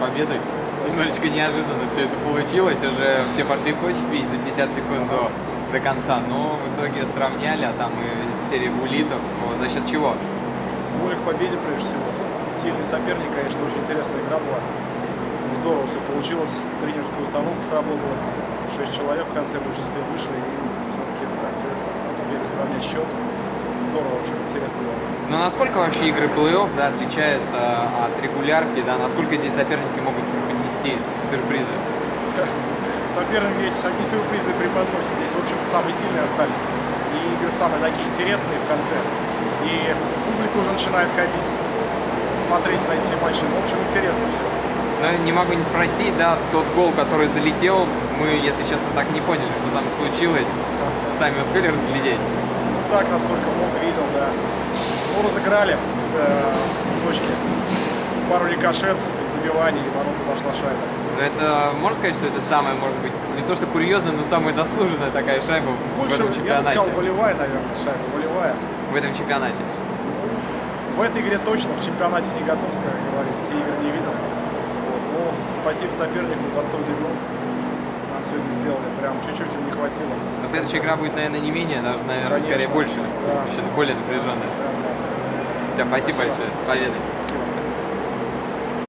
победой. Немножечко неожиданно все это получилось. Уже все пошли кофе пить за 50 секунд до конца. Но в итоге сравняли, а там и серия буллитов. Вот, за счет чего? Воля к победе, прежде всего. Сильный соперник, конечно, очень интересная игра была. Здорово все получилось. Тренерская установка сработала. 6 человек в конце в большинстве вышли. И все-таки в конце успели сравнять счет. Здорово, очень интересно было. Но насколько вообще игры плей-офф, да, отличаются от регулярки, да? Насколько здесь соперники могут поднести сюрпризы? Соперники есть одни сюрпризы преподносят. Здесь, в общем-то, самые сильные остались. И игры самые такие интересные в конце. И публика уже начинает ходить, смотреть на эти матчи. Ну, в общем, интересно все. Но не могу не спросить, да, тот гол, который залетел, мы, если честно, так не поняли, что там случилось. Сами успели разглядеть? Ну, так, насколько мог, видел, да. Ну, разыграли с точки. Пару рикошетов, добиваний, и ворота зашла шайба. Но это, можно сказать, что это самая, может быть, не то что курьезная, но самая заслуженная такая шайба Больше, в этом я бы чемпионате? сказал, волевая, наверное, шайба, волевая. В этом чемпионате. В этой игре точно, в чемпионате не готов, как говорится, все игры не видел. Вот. Но спасибо сопернику, достойную игру нам сегодня сделали, прям чуть-чуть им не хватило. Но следующая игра будет, наверное, не менее, даже, наверное, Конечно, скорее больше, да. еще более напряженная. Да, да. Все, спасибо большое, с победой.